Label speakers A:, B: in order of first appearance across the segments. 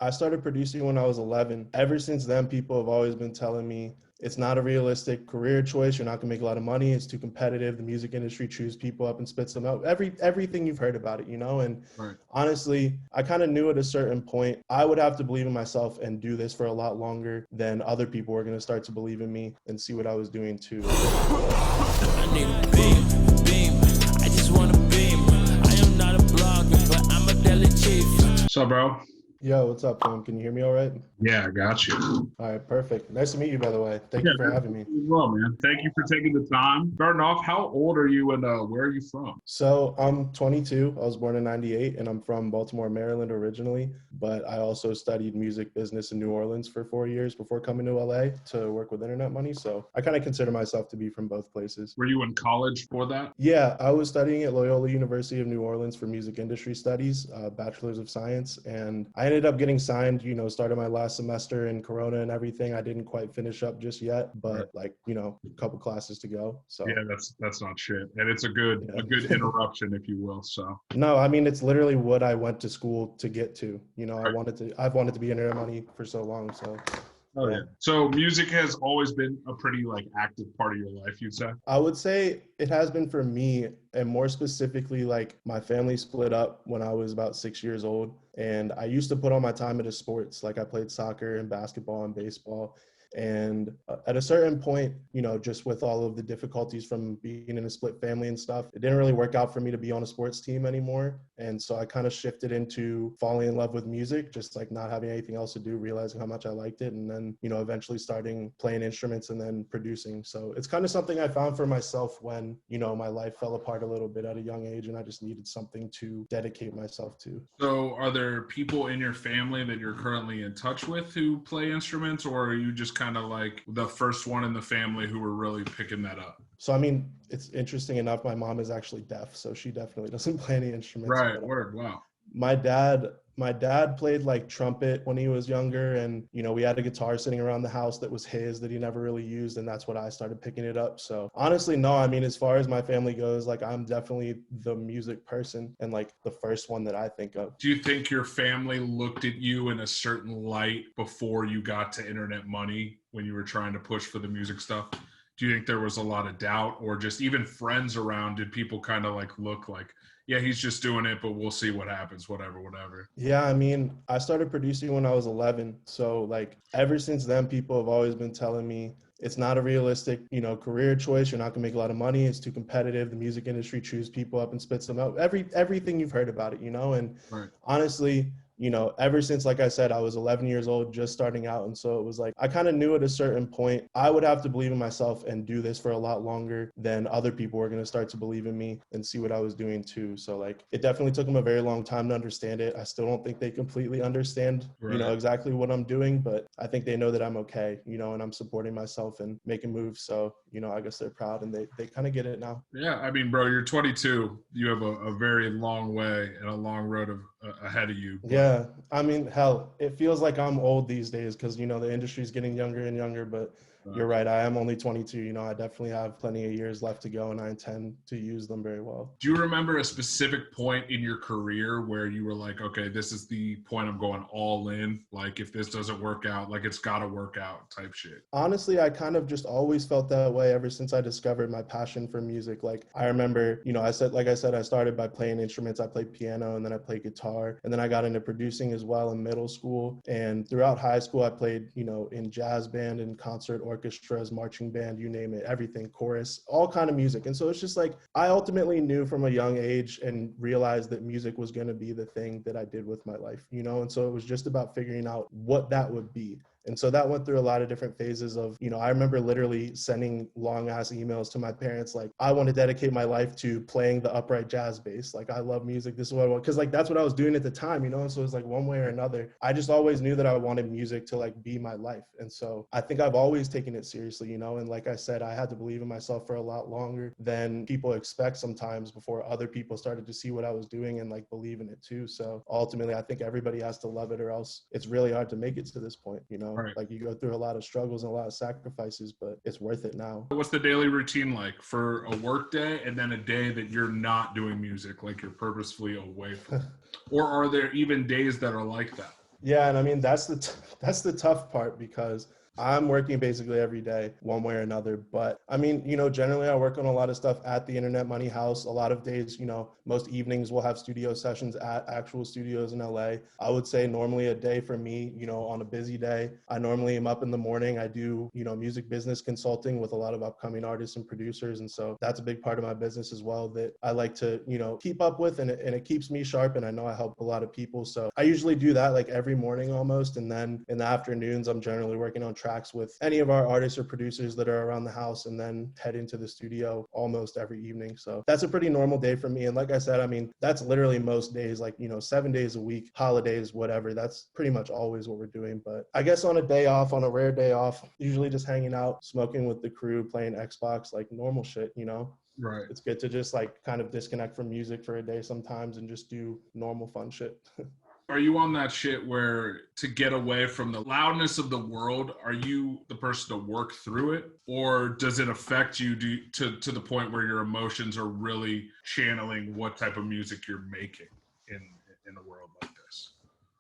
A: I started producing when I was 11. Ever since then, people have always been telling me it's not a realistic career choice. You're not gonna make a lot of money. It's too competitive. The music industry chews people up and spits them out. Everything you've heard about it, you know? And
B: Right.
A: honestly, I kind of knew at a certain point, I would have to believe in myself and do this for a lot longer than other people were gonna start to believe in me and see what I was doing too.
C: I need a beam. I just want a beam. I am not a blogger, but I'm a DailyChiefers.
B: What's up, bro?
A: Yo, what's up, Tom? Can you hear me all right?
B: Yeah, I got you.
A: All right, perfect. Nice to meet you, by the way. Thank you for having me.
B: Well, man, thank you for taking the time. Starting off, how old are you and where are you from?
A: So I'm 22. I was born in 98 and I'm from Baltimore, Maryland originally, but I also studied music business in New Orleans for 4 years before coming to LA to work with internet money. So I kind of consider myself to be from both places.
B: Were you in college for that?
A: Yeah, I was studying at Loyola University of New Orleans for music industry studies, bachelor's of science. And I ended up getting signed, started my last semester in Corona and everything. I didn't quite finish up just yet, but a couple classes to go. So
B: yeah, that's not shit. And it's a good interruption, if you will. So
A: no, I mean, it's literally what I went to school to get to. I've wanted to be internet money for so long. So
B: oh yeah. So music has always been a pretty active part of your life, you'd say?
A: I would say it has been for me, and more specifically, my family split up when I was about 6 years old. And I used to put all my time into sports. I played soccer and basketball and baseball. And at a certain point, just with all of the difficulties from being in a split family and stuff, it didn't really work out for me to be on a sports team anymore. And so I kind of shifted into falling in love with music, just not having anything else to do, realizing how much I liked it. And then, eventually starting playing instruments and then producing. So it's kind of something I found for myself when, my life fell apart a little bit at a young age and I just needed something to dedicate myself to.
B: So are there people in your family that you're currently in touch with who play instruments, or are you just kind of the first one in the family who were really picking that up?
A: So, I mean, it's interesting enough, my mom is actually deaf, so she definitely doesn't play any instruments.
B: Right, word, wow.
A: My dad played trumpet when he was younger, and we had a guitar sitting around the house that was his that he never really used, and that's what I started picking it up. So honestly, no, I mean, as far as my family goes, I'm definitely the music person and the first one that I think of.
B: Do you think your family looked at you in a certain light before you got to internet money when you were trying to push for the music stuff? Do you think there was a lot of doubt, or just even friends around? Did people kind of look yeah, he's just doing it, but we'll see what happens, whatever.
A: Yeah, I mean, I started producing when I was 11. So ever since then, people have always been telling me it's not a realistic, career choice. You're not gonna make a lot of money. It's too competitive. The music industry chews people up and spits them out. Everything you've heard about it, and
B: right.
A: Honestly, ever since, like I said, I was 11 years old, just starting out. And so it was I kind of knew at a certain point, I would have to believe in myself and do this for a lot longer than other people were going to start to believe in me and see what I was doing too. So it definitely took them a very long time to understand it. I still don't think they completely understand,
B: right.
A: Exactly what I'm doing, but I think they know that I'm okay, and I'm supporting myself and making moves. So, I guess they're proud and they kind of get it now.
B: Yeah. I mean, bro, you're 22. You have a very long way and a long road ahead of you.
A: Yeah. I mean, hell, it feels like I'm old these days because, the industry's getting younger and younger, but you're right. I am only 22. I definitely have plenty of years left to go and I intend to use them very well.
B: Do you remember a specific point in your career where you were okay, this is the point I'm going all in? If this doesn't work out, it's got to work out type shit?
A: Honestly, I kind of just always felt that way ever since I discovered my passion for music. I remember, I started by playing instruments. I played piano and then I played guitar and then I got into producing as well in middle school. And throughout high school, I played, in jazz band and concert orchestras, marching band, you name it, everything, chorus, all kind of music. And so it's just I ultimately knew from a young age and realized that music was going to be the thing that I did with my life, and so it was just about figuring out what that would be. And so that went through a lot of different phases of, I remember literally sending long ass emails to my parents, I want to dedicate my life to playing the upright jazz bass. I love music. This is what I want. Cause that's what I was doing at the time, and so it was one way or another. I just always knew that I wanted music to be my life. And so I think I've always taken it seriously, and like I said, I had to believe in myself for a lot longer than people expect sometimes before other people started to see what I was doing and believe in it too. So ultimately, I think everybody has to love it or else it's really hard to make it to this point,
B: Right.
A: You go through a lot of struggles and a lot of sacrifices, but it's worth it now.
B: What's the daily routine like for a work day and then a day that you're not doing music, you're purposefully away from? Or are there even days that are like that?
A: Yeah, and I mean that's that's the tough part because I'm working basically every day, one way or another. But I mean, generally I work on a lot of stuff at the Internet Money House. A lot of days, most evenings we'll have studio sessions at actual studios in LA. I would say normally a day for me, on a busy day, I normally am up in the morning. I do, music business consulting with a lot of upcoming artists and producers. And so that's a big part of my business as well that I like to, keep up with, and it keeps me sharp. And I know I help a lot of people. So I usually do that like every morning almost. And then in the afternoons, I'm generally working on tracks with any of our artists or producers that are around the house, and then head into the studio almost every evening. So that's a pretty normal day for me. And like I said, I mean, that's literally most days, like, 7 days a week, holidays, whatever. That's pretty much always what we're doing. But I guess on a day off, on a rare day off, usually just hanging out, smoking with the crew, playing Xbox, like normal shit,
B: Right.
A: It's good to just like kind of disconnect from music for a day sometimes and just do normal fun shit.
B: Are you on that shit where to get away from the loudness of the world, are you the person to work through it? Or does it affect you to the point where your emotions are really channeling what type of music you're making in a world like this?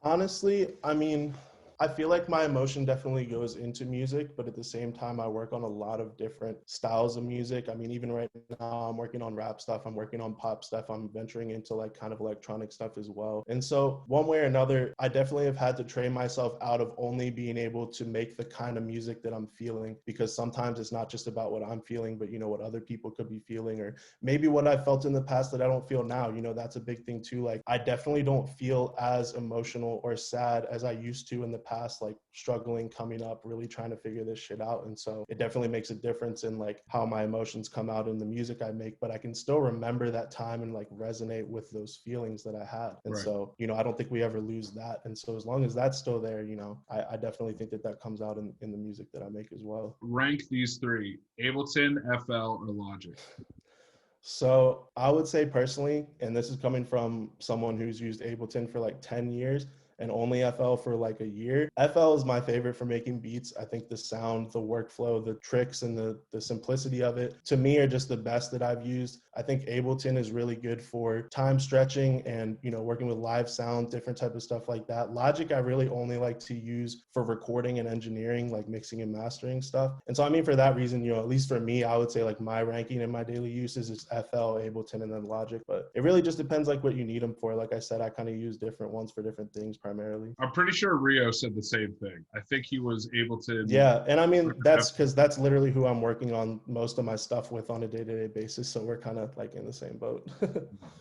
A: Honestly, I mean, I feel like my emotion definitely goes into music, but at the same time, I work on a lot of different styles of music. I mean, even right now, I'm working on rap stuff, I'm working on pop stuff, I'm venturing into like kind of electronic stuff as well. And so one way or another, I definitely have had to train myself out of only being able to make the kind of music that I'm feeling, because sometimes it's not just about what I'm feeling, but what other people could be feeling, or maybe what I felt in the past that I don't feel now. That's a big thing too. Like, I definitely don't feel as emotional or sad as I used to in the past, like struggling, coming up, really trying to figure this shit out. And so it definitely makes a difference in like how my emotions come out in the music I make, but I can still remember that time and like resonate with those feelings that I had. And
B: Right.
A: So, I don't think we ever lose that. And so as long as that's still there, I definitely think that comes out in the music that I make as well.
B: Rank these three: Ableton, FL, or Logic.
A: So I would say personally, and this is coming from someone who's used Ableton for like 10 years and only FL for like a year. FL is my favorite for making beats. I think the sound, the workflow, the tricks, and the simplicity of it, to me, are just the best that I've used. I think Ableton is really good for time stretching and, working with live sound, different type of stuff like that. Logic, I really only like to use for recording and engineering, like mixing and mastering stuff. And so, I mean, for that reason, at least for me, I would say like my ranking in my daily uses is FL, Ableton, and then Logic. But it really just depends like what you need them for. Like I said, I kind of use different ones for different things primarily.
B: I'm pretty sure Rio said the same thing. I think he was Ableton.
A: Yeah, and I mean, that's because that's literally who I'm working on most of my stuff with on a day-to-day basis. So we're kind of like in the same boat.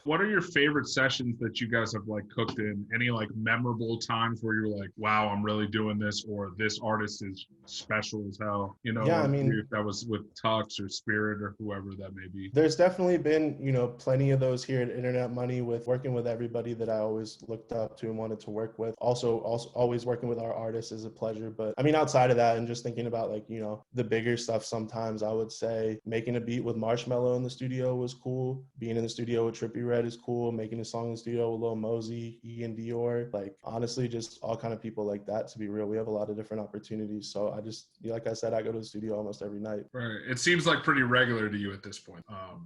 B: What are your favorite sessions that you guys have like cooked in? Any like memorable times where you're like, wow, I'm really doing this, or this artist is special as hell?
A: Yeah, I mean,
B: if that was with Tux or Spirit or whoever that may be.
A: There's definitely been, plenty of those here at Internet Money, with working with everybody that I always looked up to and wanted to work with. Also always working with our artists is a pleasure. But I mean, outside of that, and just thinking about like, the bigger stuff, sometimes I would say making a beat with Marshmello in the studio was cool. Being in the studio with Trippie Redd is cool. Making a song in the studio with Lil Mosey, Ian Dior, like honestly, just all kind of people like that, to be real. We have a lot of different opportunities. So I just, like I said, I go to the studio almost every night.
B: Right. It seems like pretty regular to you at this point.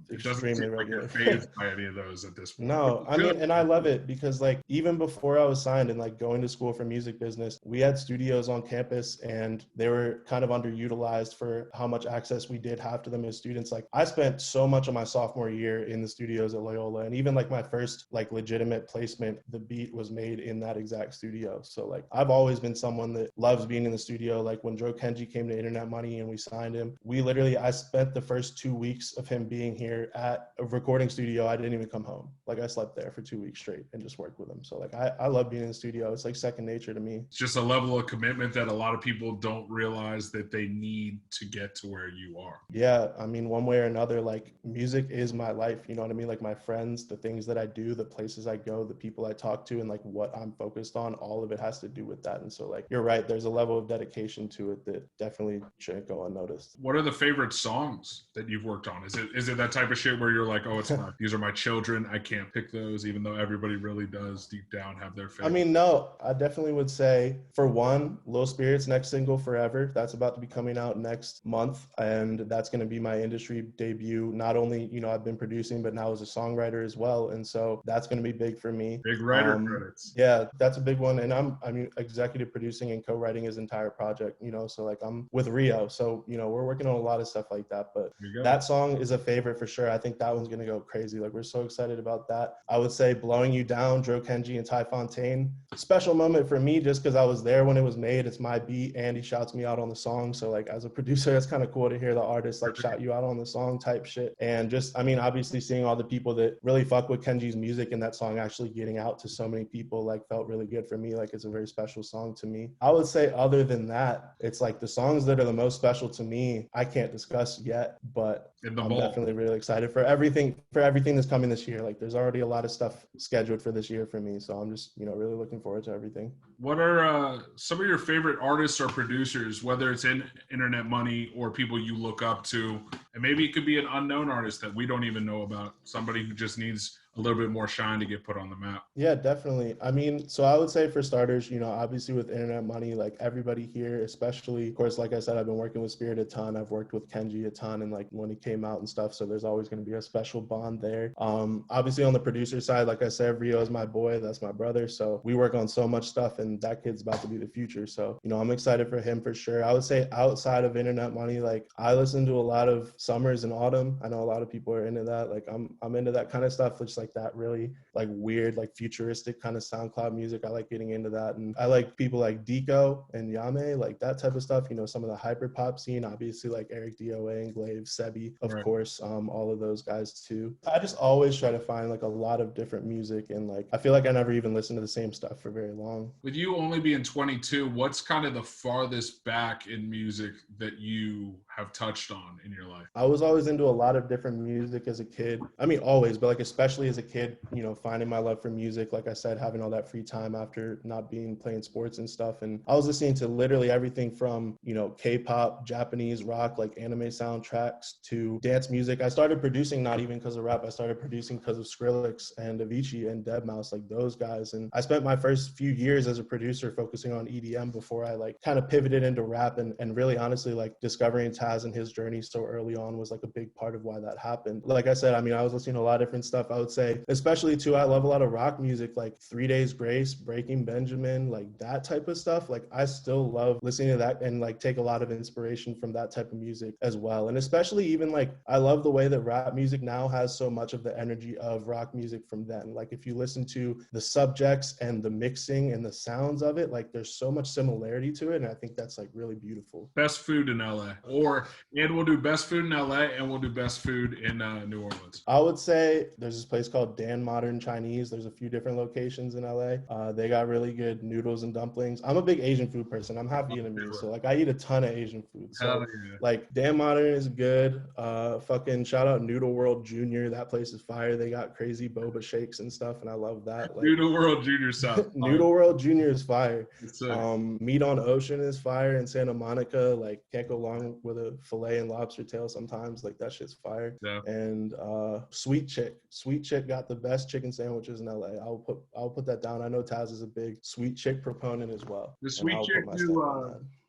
B: It doesn't
A: Extremely
B: seem
A: regular.
B: like you're fazed by any of those at this point.
A: No, I mean, and I love it because like even before I was signed and like going to school for music business, we had studios on campus and they were kind of underutilized for how much access we did have to them as students. Like I spent so much of my sophomore year in the studios at Loyola, and even like my first like legitimate placement, the beat was made in that exact studio. So like I've always been someone that loves being in the studio. Like when Joe Kenji came to Internet Money and we signed him, I spent the first 2 weeks of him being here at a recording studio. I didn't even come home. Like I slept there for 2 weeks straight and just worked with him. So like I love being in the studio. It's like second nature to me.
B: It's just a level of commitment that a lot of people don't realize that they need to get to where you are.
A: Yeah, I mean, one way or another, like music is my life. You know what I mean? Like my friends, the things that I do, the places I go, the people I talk to, and like what I'm focused on, all of it has to do with that. And so like you're right, there's a level of dedication to it that definitely shouldn't go unnoticed.
B: What are the favorite songs that you've worked on? Is it that type of shit where you're like, oh, these are my children, I can't pick those, even though everybody really does deep down have their favorite?
A: I mean, no, I definitely would say, for one, Lil Spirit's next single, Forever, that's about to be coming out next month. And that's going to be my industry debut. Not only, I've been producing, but now as a songwriter as well. And so that's going to be big for me.
B: Big writer credits.
A: Yeah, that's a big one. And I'm executive producing and co-writing his entire project, so like I'm with Rio. So, we're working on a lot of stuff like that. But that song is a favorite for sure. I think that one's going to go crazy. Like, we're so excited about that. I would say Blowing You Down, Dro Kenji and Ty Fontaine. Special moment for me just because I was there when it was made. It's my beat. Andy shouts me out on the song. So like as a producer, it's kind of cool to hear the artist like shout you out on the song type shit. And just, obviously seeing all the people that really fuck with Kenji's music and that song actually getting out to so many people like felt really good for me. Like it's a very special song to me. I would say other than that, it's like the songs that are the most special to me, I can't discuss yet, but I'm definitely really excited for everything that's coming this year. Like there's already a lot of stuff scheduled for this year for me. So I'm just, really looking forward to everything.
B: What are some of your favorite artists or producers, whether it's in internet money or people you look up to? And maybe it could be an unknown artist that we don't even know about, somebody who just needs a little bit more shine to get put on the map.
A: Yeah, definitely. So I would say for starters, obviously with internet money, like everybody here, especially, of course, like I said, I've been working with Spirit a ton. I've worked with Kenji a ton and like when he came out and stuff. So there's always going to be a special bond there. Obviously on the producer side, like I said, Rio is my boy. That's my brother. So we work on so much stuff and that kid's about to be the future. So, I'm excited for him for sure. I would say outside of internet money, like I listen to a lot of Summers and Autumn. I know a lot of people are into that. Like I'm into that kind of stuff, which like that really like weird, like futuristic kind of SoundCloud music. I like getting into that. And I like people like Deco and Yame, like that type of stuff, some of the hyper pop scene, obviously like Eric DOA and Glaive, Sebi, of course, all of those guys too. I just always try to find like a lot of different music and like, I feel like I never even listened to the same stuff for very long.
B: With you only being 22, what's kind of the farthest back in music that you have touched on in your life?
A: I was always into a lot of different music as a kid. Always, but like especially as a kid, finding my love for music, like I said, having all that free time after not playing sports and stuff. And I was listening to literally everything from, K-pop, Japanese rock, like anime soundtracks to dance music. I started producing not even because of rap. I started producing because of Skrillex and Avicii and deadmau5, like those guys. And I spent my first few years as a producer focusing on EDM before I like kind of pivoted into rap and really honestly like discovering Taz and his journey so early on was like a big part of why that happened. Like I said, I was listening to a lot of different stuff. I would say, especially too, I love a lot of rock music, like 3 Days Grace, Breaking Benjamin, like that type of stuff. Like I still love listening to that and like take a lot of inspiration from that type of music as well. And especially even like, I love the way that rap music now has so much of the energy of rock music from then. Like if you listen to the subjects and the mixing and the sounds of it, like there's so much similarity to it. And I think that's like really beautiful.
B: Best food in LA, and we'll do best food in LA and we'll do best food in New Orleans.
A: I would say there's this place called Dan Modern Chinese. There's a few different locations in LA. They got really good noodles and dumplings. I'm a big Asian food person. I'm half Vietnamese, so like I eat a ton of Asian food. So like Dan Modern is good. Fucking shout out Noodle World Junior. That place is fire. They got crazy boba shakes and stuff, and I love that. Like,
B: Noodle World Junior South.
A: Noodle World Junior is fire. Meat on Ocean is fire in Santa Monica. Like can't go wrong with a filet and lobster tail sometimes. Like that shit's fire. Yeah. And Sweet Chick got the best chicken sandwiches in LA. I'll put that down. I know Taz is a big Sweet Chick proponent as well.
B: The Sweet Chick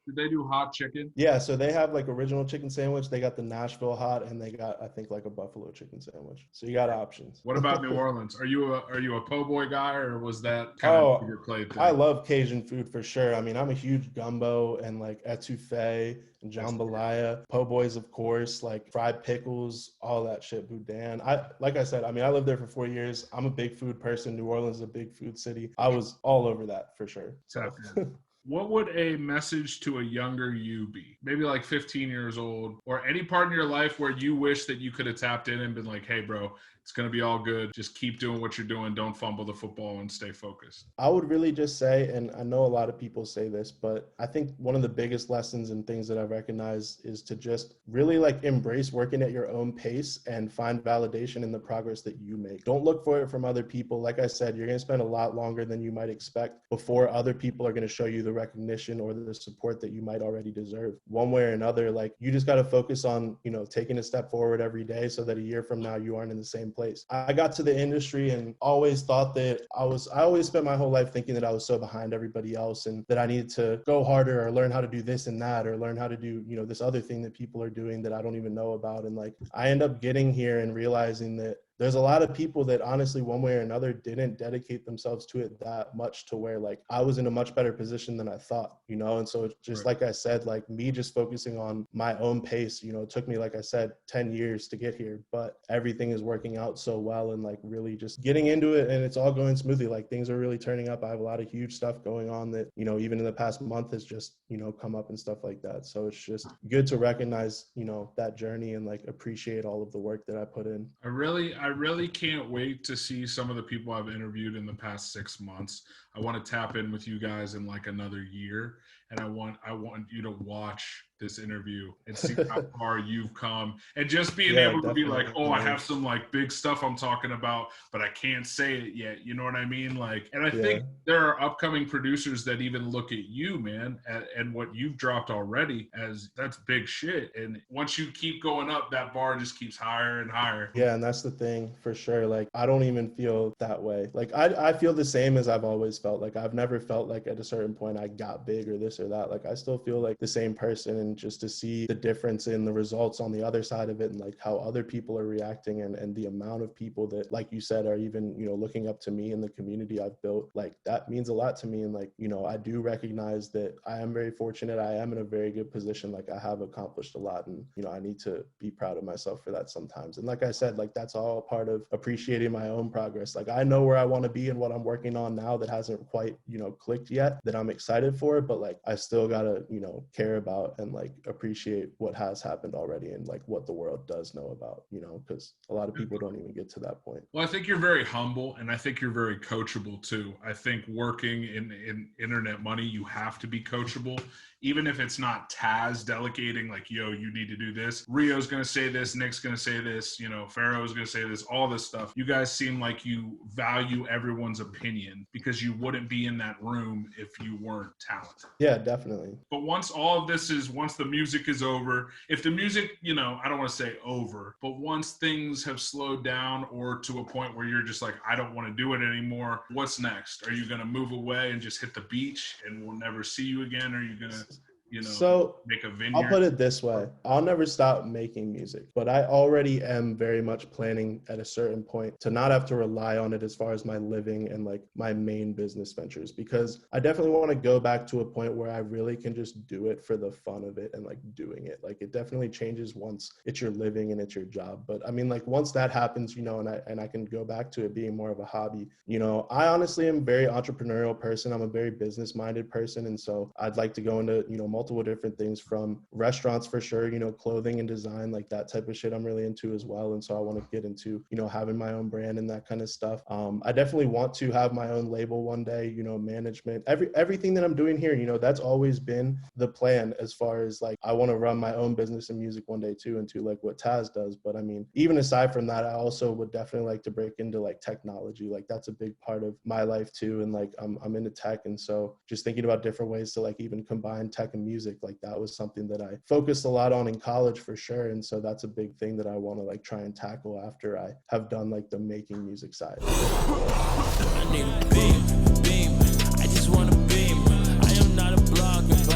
B: did they do hot chicken?
A: Yeah, so they have like original chicken sandwich. They got the Nashville hot, and they got I think like a buffalo chicken sandwich. So you got options.
B: What about New Orleans? Are you a po' boy guy, or was that kind of your play thing?
A: I love Cajun food for sure. I'm a huge gumbo and like etouffee and jambalaya, po' boys of course, like fried pickles, all that shit. Boudin. Like I said, I lived there for 4 years. I'm a big food person. New Orleans is a big food city. I was all over that for sure. So.
B: What would a message to a younger you be? Maybe like 15 years old, or any part in your life where you wish that you could have tapped in and been like, hey, bro, it's going to be all good. Just keep doing what you're doing. Don't fumble the football and stay focused.
A: I would really just say, and I know a lot of people say this, but I think one of the biggest lessons and things that I've recognized is to just really like embrace working at your own pace and find validation in the progress that you make. Don't look for it from other people. Like I said, you're going to spend a lot longer than you might expect before other people are going to show you the recognition or the support that you might already deserve. One way or another, like you just got to focus on, taking a step forward every day so that a year from now you aren't in the same place. I got to the industry and always thought that I always spent my whole life thinking that I was so behind everybody else and that I needed to go harder or learn how to do this and that or learn how to do, you know, this other thing that people are doing that I don't even know about. And like, I end up getting here and realizing that there's a lot of people that honestly, one way or another, didn't dedicate themselves to it that much to where like I was in a much better position than I thought, you know? And so it's just like I said, like me just focusing on my own pace, you know, it took me, like I said, 10 years to get here, but everything is working out so well and like really just getting into it and it's all going smoothly. Like things are really turning up. I have a lot of huge stuff going on that, you know, even in the past month has just, you know, come up and stuff like that. So it's just good to recognize, you know, that journey and like appreciate all of the work that I put in.
B: I really can't wait to see some of the people I've interviewed in the past 6 months. I want to tap in with you guys in like another year. And I want you to watch this interview and see how far you've come. And just being able to be like, oh, I have some like big stuff I'm talking about, but I can't say it yet. You know what I mean? Like, and I think there are upcoming producers that even look at you, man, and what you've dropped already as that's big shit. And once you keep going up, that bar just keeps higher and higher.
A: Yeah, and that's the thing for sure. Like, I don't even feel that way. Like, I feel the same as I've always felt. Like, I've never felt like at a certain point I got big or this or that. Like, I still feel like the same person, and just to see the difference in the results on the other side of it and like how other people are reacting and the amount of people that, like you said, are even, you know, looking up to me in the community I've built, like that means a lot to me. And like, you know, I do recognize that I am very fortunate. I am in a very good position. Like, I have accomplished a lot, and, you know, I need to be proud of myself for that sometimes. And like I said, like that's all part of appreciating my own progress. Like, I know where I want to be and what I'm working on now that hasn't quite, you know, clicked yet, that I'm excited for, but like I still gotta, you know, care about and like appreciate what has happened already and like what the world does know about, you know, because a lot of people don't even get to that point.
B: Well, I think you're very humble, and I think you're very coachable too. I think working in internet money, you have to be coachable. Even if it's not Taz delegating, like, yo, you need to do this. Rio's going to say this. Nick's going to say this. You know, Pharaoh's going to say this, all this stuff. You guys seem like you value everyone's opinion because you wouldn't be in that room if you weren't talented.
A: Yeah, definitely.
B: But once the music is over, if the music, you know, I don't want to say over, but once things have slowed down or to a point where you're just like, I don't want to do it anymore, what's next? Are you going to move away and just hit the beach and we'll never see you again? Or are you going to, you know,
A: so
B: make a vineyard?
A: I'll put it this way. I'll never stop making music, but I already am very much planning at a certain point to not have to rely on it as far as my living and like my main business ventures, because I definitely want to go back to a point where I really can just do it for the fun of it and like doing it. Like, it definitely changes once it's your living and it's your job. But I mean, like once that happens, you know, and I can go back to it being more of a hobby, you know, I honestly am a very entrepreneurial person. I'm a very business minded person. And so I'd like to go into, you know, multiple different things, from restaurants for sure, you know, clothing and design, like that type of shit I'm really into as well. And so I want to get into, you know, having my own brand and that kind of stuff. I definitely want to have my own label one day, you know, management, everything that I'm doing here, you know, that's always been the plan, as far as like, I want to run my own business in music one day too, into like what Taz does. But I mean, even aside from that, I also would definitely like to break into like technology. Like, that's a big part of my life too. And like, I'm into tech. And so just thinking about different ways to like even combine tech and music, like that was something that I focused a lot on in college for sure. And so that's a big thing that I want to like try and tackle after I have done like the making music side.
C: I need a beam. I just want a beam. I am not a blogger,